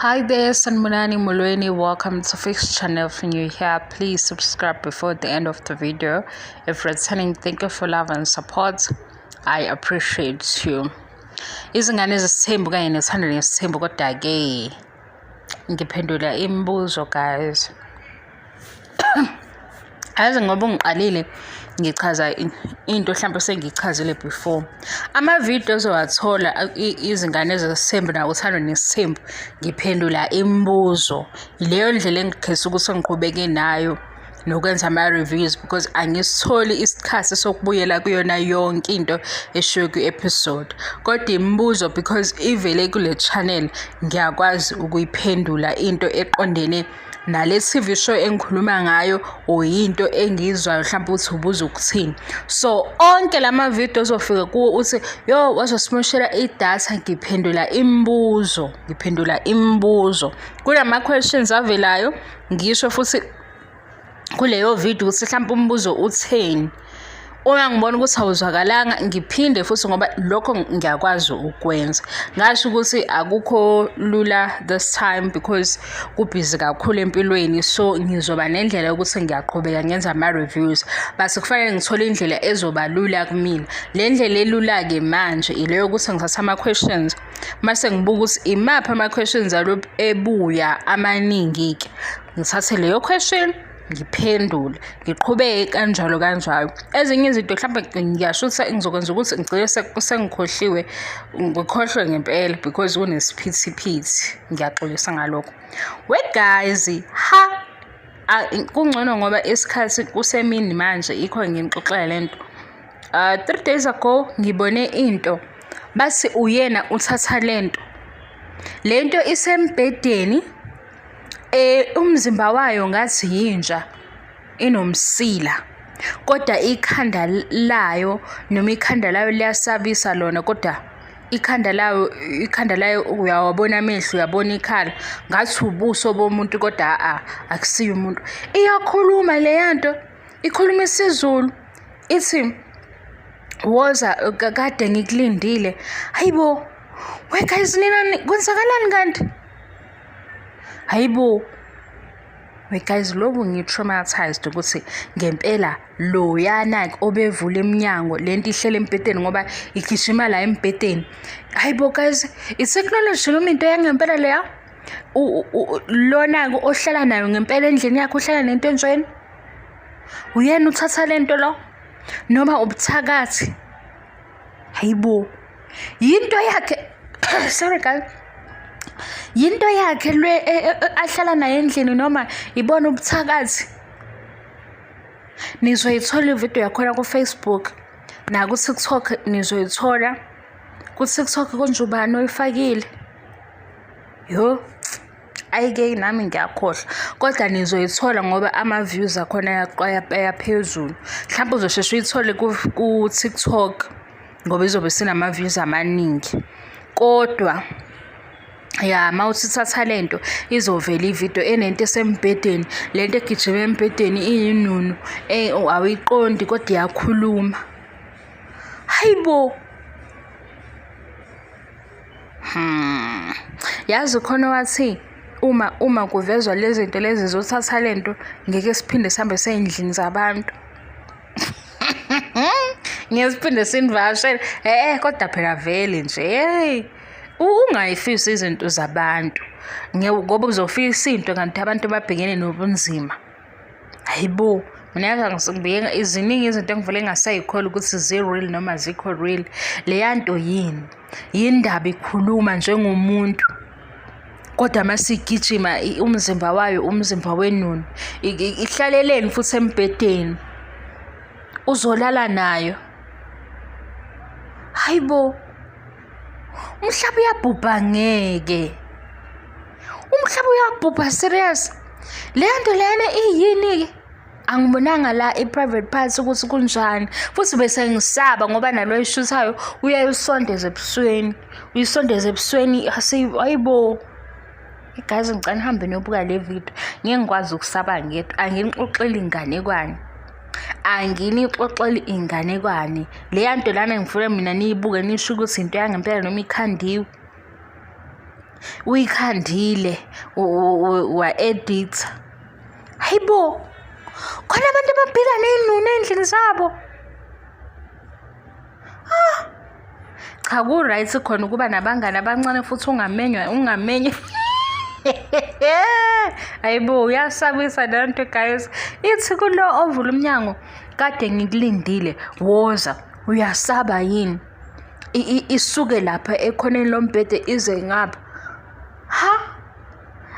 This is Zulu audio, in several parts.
Hi there, Sanmunani Mulweni. Welcome to Fix Channel. If you're new here, please subscribe before the end of the video. If returning, thank you for love and support. I appreciate you. Izingane zesithembu kanye nethando nesithembu kodwa ke ngiphendula imibuzo guys. Azi ngoba ngiqalile ngichaza into mhlawumbe sengichazile before. Ama videos owathola izingane zesithembu na uthando nesithembu ngiphendula imibuzo. Ileyo ndlela engikhetha ukuthi ngiqhubeke nayo nokwenza ama reviews because angisitholi isikhathi sokubuyela kuyona yonke into eshiwe ku-episode. Kodwa imibuzo because ivele kule channel ngiyakwazi ukuyiphendula into eqondene nale TV show engikhuluma ngayo oyinto engizwayo mhlawumbe uthi ubuza ukuthini. So onke lama videos ofika kuwo uthi yo wazosimoshela idatha ngiphendula imibuzo. Kulama questions avelayo ngisho futhi kuleyo video ukuthi mhlawumbe umbuzo utheni. Uma ngibona ukuthi awuzwakalanga ngiphinde futhi ngoba lokho ngiyakwazi ukwenza. Ngasho ukuthi akukho lula this time because kubhizi kakhulu empilweni, so ngizoba nendlela yokuthi ngiyaqhubeka ngenza ama reviews but kufanele ngithole indlela ezoba lula kumina. Le ndlela elula ke manje ileyo ukuthi ngithatha ama questions mase ngibuka ukuthi imaphi ama questions alo ebuya amaningi ke ngithathe leyo question ngiphendule ngiqhubeke kanjalo. Ezinye izinto mhlawumbe ngiyasho ukuthi ngizokwenza ukuthi ngicele sengikhohliwe ngikhohlwe ngempela because kunesiphithiphithi. Ngiyaxolisa ngalokho. We guys, kungcono ngoba isikhathi kusemini manje ikho ngixoxela lento. 3 days ago ngibone into basi uyena uthatha lento isembedeni. Umzimba wayo ngathi yinja inomsila kodwa ikhanda layo liyasabisa lona kodwa ikhanda layo uyawabona amehlo uyabona ikhala ngathi ubuso bomuntu kodwa akusiyo umuntu. Iyakhuluma leyanto ikhuluma isiZulu ithi woza kade ngikulindile. Hayibo we guys, nina kwenzakalani kanti? Hayibo we guys, lobu ngi-traumatized ukuthi ngempela loyana obevula eminyango lento ihlela empeteni ngoba igijima la empeteni. Hayibo guys, i-technology noma into yangempela leya. Lona ohlala nayo ngempela endlini yakho uhlala nento enjweni. Uyena uthatha lento lo noma ubuthakathi. Hayibo yinto yakhe sorry guys. Yinto yakhe ahlala nayo endlini noma ibona ubuthakathi. Nizoyithola ivideo yakhona ku Facebook na ku TikTok nizoyithola. Ku TikTok konjubani oyifakile. Yo ayike nami ngiyakhohlwa kodwa nizoyithola ngoba ama views akhona yaqhaya phezulu. Mhlawumbe uzosheshe uyithole ku TikTok ngoba izobe sinama views amaningi. Kodwa mawuthitha lento izovela ivideo enento esembedeni lento egijima embedeni iyinunu awiqondi kodwa iyakhuluma. Hayibo yazi khona wathi uma kuvezwa lezi zinto lezi zothatha lento ngeke siphinde sihambe seyindlini zabantu. Ngiyasiphinde sinivashele kodwa phela vele nje ungayifisi izinto zabantu ngoba uzofisa into kanti abantu babhekene nobunzima. Hayibo mina ngibeka iziningi izinto engivele ngasayikhola ukuthi zi-real noma zikho real. Leyanto yindaba ikhuluma njengomuntu kodwa masigijima umzimba wayo umzimba wenunu ihlaleleni futhi embedeni uzolala nayo. Hayibo umhlaba uyabhubha ngeke. Umhlaba uyabhubha serious. Lento lena iyini ke? Angibonanga la i-private parts ukuthi kunjani. Futhi bese ngisaba ngoba nalo ishuthayo uyayisondeza ebusweni. Uyisondeza ebusweni hayibo. Guys ngicela nihambe niyobuka le video. Ngeke ngikwazi ukusaba ngedwa. Angixoxeli inganekwane. Anginixoxeli inganekwane. Leyanto lana ngifuna mina niyibuke nisho ukuthi into yangempela noma ikhandiwe. uyikhandile wa-editha. Hayibo, khona abantu abaphila ney'nunu ey'ndlini zabo. Cha, ku-right khona ukuba nabangani abancane futhi ungamenywa. Hayibo, uyasabisa leyo nto guys. Ithi kulo ovula umnyango kade ngikulindile, woza, uyasaba yini? Isuke lapha ekhoneni lombhede ize ngapha.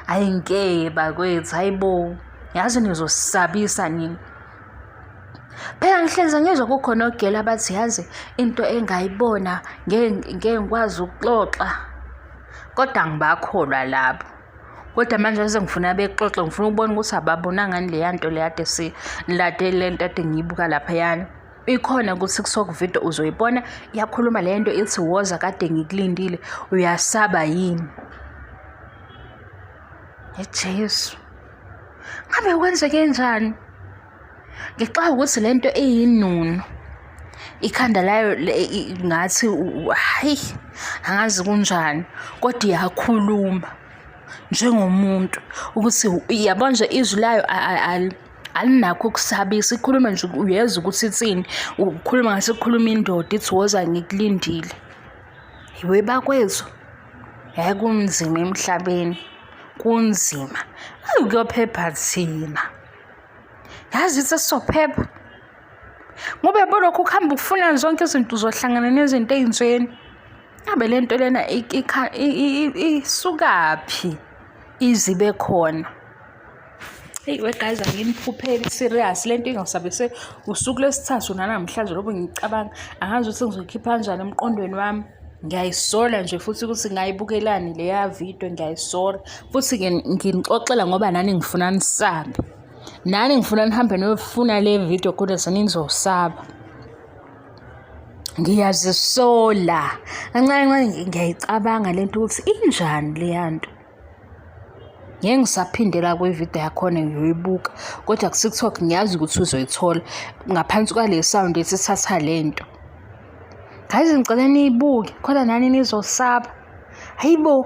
Ayingeke bakwethu, hayibo, yazi nizosabisa nini. Phela ngihlezi ngizwa kukhona ogela abathi yazi into engayibona ngeke ngikwazi ukuxoxa, kodwa ngibakholwa labo. Kodwa manje aze ngifuna bexoxe, ngifuna ukubona ukuthi ababona ngani leya nto leya ade le nto ade ngiyibuka laphayana. Ikhona ku-TikTok video uzoyibona, iyakhuluma le nto ithi woza kade ngikulindile, uyasaba yini? Jesu, ngabe kwenzeke njani? Ngicabanga ukuthi le nto iyinunu, ikhanda layo ngathi hayi angazi kunjani, kodwa iyakhuluma njengomuntu ukuthi yabo nje izwi layo alinakho ukusabisa, ikhuluma nje uyezwa ukuthi ithini, ukhuluma ngase kukhuluma indoda ithi woza ngikulindile. Yiwe bakwethu, kunzima emhlabeni, kunzima. Kuyophepha thina, yazi ithi sizophepha ngoba yabona lokhu ukuhamba ufuna zonke izinto uzohlangana nezinto ey'nzweni. Ngabe le nto lena isukaphi izibe khona? We guys, anginiphupheli serious le nto ingasabise usuku lesithathu nanamhlanje lobo ngicabanga angazi ukuthi ngizokhipha kanjani emqondweni wami. Ngiyayisola nje futhi ukuthi ngayibukelani leya video, ngiyayisola futhi nginixoxela ngoba nani ngifuna nisabe, nani ngifuna nihambe niyofuna le video kodwa senizosaba. Ngiyazisola kancane ngiyayicabanga le nto ukuthi injani leya nto. Ngeke ngisaphindela kwi-video yakhona ngiyoyibuka, kodwa ku-TikTok ngiyazi ukuthi uzoyithola ngaphansi kwale sound ethi thatha le nto. Guys, ngicela niyibuke khona nani nizosaba. Hayibo,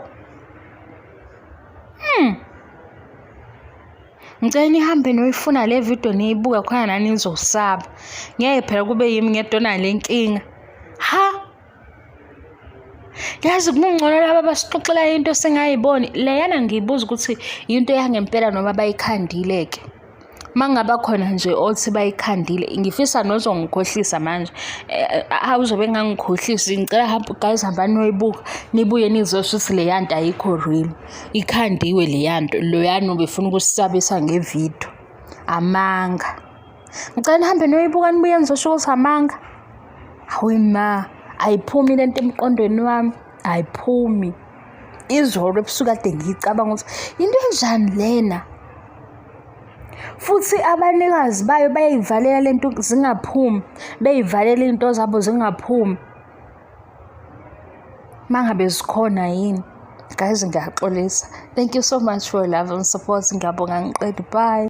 ngicela nihambe noyifuna le video niyibuka khona nani nizosaba. Ngeke phela kube yimi ngedwa le nkinga. Yazi kungcono laba basixoxela into sengayiboni leyana, ngiyibuza ukuthi into yangempela noma bayikhandile-ke. Mangaba khona nje othi bayikhandile, ngifisa nozongikhohlisa manje. Awuzobe ngangikhohlisi. Ngicela guys, hambani noyibuka nibuye nizosho ukuthi leya nto ayikho real, ikhandiwe leya nto, loyana ubefuna ukusabisa ngevideo. Amanga. Ngicela nihambe noyibuka nibuye nizosho ukuthi amanga. Hawe ma, ayiphumi le nto emqondweni wami, ayiphumi. Izolo ebusuku kade ngiyicabanga ukuthi into enjani lena, futhi abanikazi bayo bayayivalela le nto zingaphumi, beyivalela into zabo zingaphumi. Mangabe zikhona yini? Guys, ngiyaxolisa. Thank you so much for your love and support. Ngiyabonga, ngiqede. Bye.